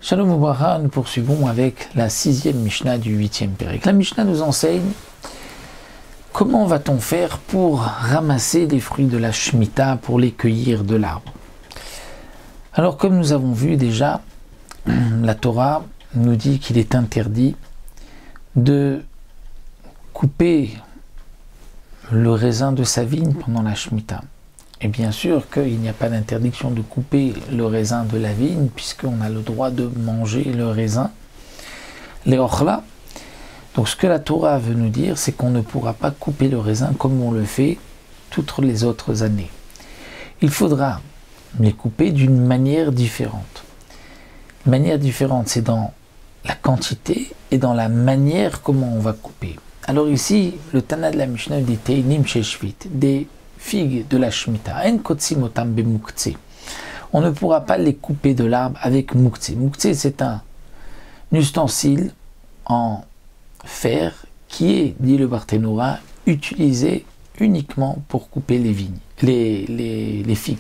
Shalom Ubracha, nous poursuivons avec la 6e Mishnah du 8e Pérec. La Mishnah nous enseigne comment va-t-on faire pour ramasser les fruits de la Shemitah, pour les cueillir de l'arbre. Alors comme nous avons vu déjà, la Torah nous dit qu'il est interdit de couper le raisin de sa vigne pendant la Shemitah. Et bien sûr qu'il n'y a pas d'interdiction de couper le raisin de la vigne, puisqu'on a le droit de manger le raisin, les ochla. Donc ce que la Torah veut nous dire, c'est qu'on ne pourra pas couper le raisin comme on le fait toutes les autres années. Il faudra les couper d'une manière différente. Une manière différente, c'est dans la quantité et dans la manière comment on va couper. Alors ici, le Tana de la Mishnah dit Teinim Sheshvit, des figues de la Shemitah. On ne pourra pas les couper de l'arbre avec mouktsé. Mouktsé, c'est un ustensile en fer qui est, dit le Barthénoura, utilisé uniquement pour couper les vignes, les figues.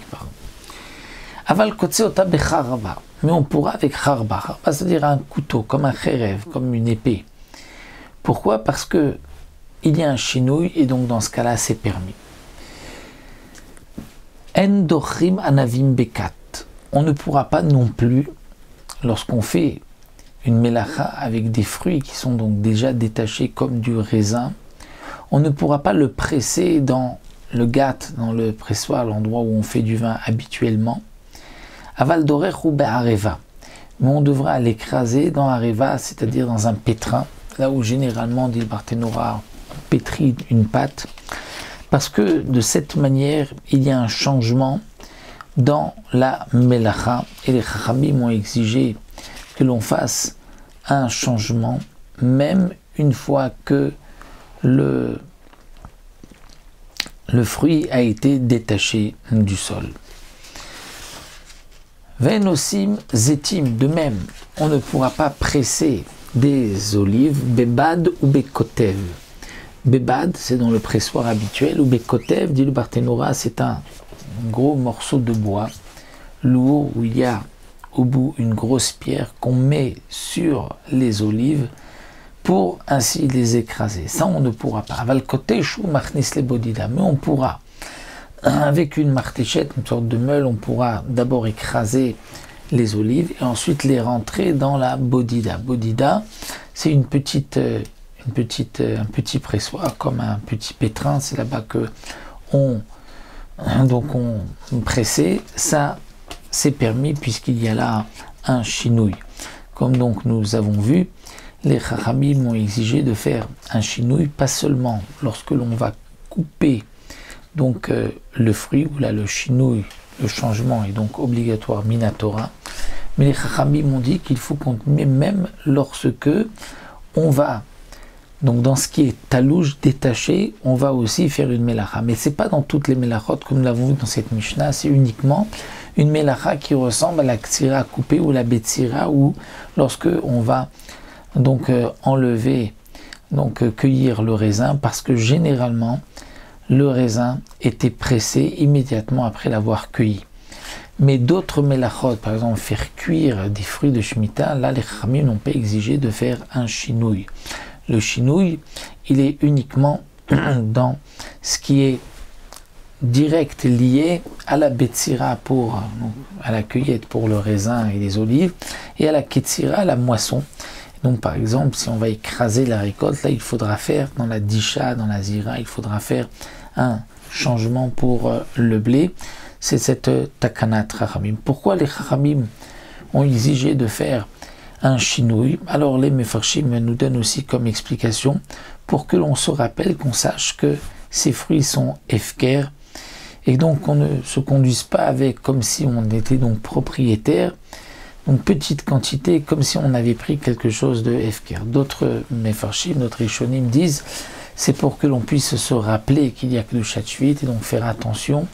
Aval kotse ota becharava, mais on pourra avec charba, c'est-à-dire un couteau, comme un kherev, comme une épée. Pourquoi? Parce que il y a un chinouille et donc dans ce cas-là, c'est permis. En dochrim anavim bekat. On ne pourra pas non plus, lorsqu'on fait une melacha avec des fruits qui sont donc déjà détachés comme du raisin, on ne pourra pas le presser dans le gat, dans le pressoir, l'endroit où on fait du vin habituellement. Aval dorech ou be'areva. Mais on devra l'écraser dans areva, c'est-à-dire dans un pétrin, là où généralement, dit le Barthénoura, on pétrit une pâte. Parce que de cette manière, il y a un changement dans la melacha. Et les chachamim ont exigé que l'on fasse un changement, même une fois que le fruit a été détaché du sol. Venosim zetim, de même, on ne pourra pas presser des olives, bebad ou bekotev. Bebad, c'est dans le pressoir habituel, ou bekotev, dit le Barthénoura, c'est un gros morceau de bois lourd où il y a au bout une grosse pierre qu'on met sur les olives pour ainsi les écraser. Ça, on ne pourra pas. Avalkoteshu machnis le bodida, mais on pourra, avec une martéchette, une sorte de meule, on pourra d'abord écraser les olives et ensuite les rentrer dans la bodida. Bodida, c'est un petit pressoir, comme un petit pétrin, c'est là-bas que on pressait. Ça, c'est permis puisqu'il y a là un chinouille. Comme donc nous avons vu, les chachamim ont exigé de faire un chinouille, pas seulement lorsque l'on va couper donc le fruit, où là le chinouille, le changement est donc obligatoire minatora, mais les chachamim ont dit qu'il faut qu'on met même lorsque on va, donc dans ce qui est talouche, détaché, on va aussi faire une melacha. Mais ce n'est pas dans toutes les melachot, comme nous l'avons vu dans cette Mishnah, c'est uniquement une melacha qui ressemble à la ktsira coupée ou la betsira, ou lorsque on va donc enlever, donc cueillir le raisin, parce que généralement, le raisin était pressé immédiatement après l'avoir cueilli. Mais d'autres melachot, par exemple faire cuire des fruits de Shemitah, là les chachamim n'ont pas exigé de faire un chinouille. Le chinouille, il est uniquement dans ce qui est direct lié à la betsira, à la cueillette pour le raisin et les olives, et à la ketsira, la moisson. Donc par exemple, si on va écraser la récolte, là il faudra faire, dans la disha, dans la zira, il faudra faire un changement pour le blé. C'est cette takanat chachamim. Pourquoi les chachamim ont exigé de faire un chinouille? Alors les mefarshim nous donnent aussi comme explication pour que l'on se rappelle, qu'on sache que ces fruits sont efker et donc on ne se conduise pas avec comme si on était donc propriétaire, donc petite quantité, comme si on avait pris quelque chose de efker. D'autres mefarshim, d'autres rishonim disent c'est pour que l'on puisse se rappeler qu'il y a kedushat shvit et donc faire attention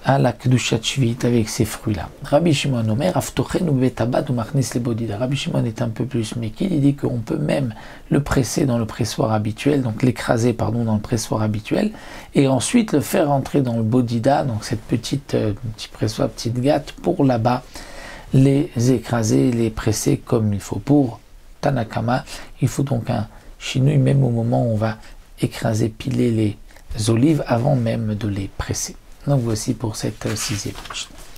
à la kedushat shvit avec ces fruits-là. Rabbi Shimon Omer, aftochen ou betabat ou machnis le bodida. Rabbi Shimon est un peu plus méquille, il dit qu'on peut même le presser dans le pressoir habituel, donc l'écraser dans le pressoir habituel, et ensuite le faire rentrer dans le bodida, donc cette petit pressoir, petite gâte, pour là-bas les écraser, les presser comme il faut. Pour Tanakama, il faut donc un chinouille même au moment où on va écraser, piler les olives avant même de les presser. Donc voici pour cette 6e Mishnah.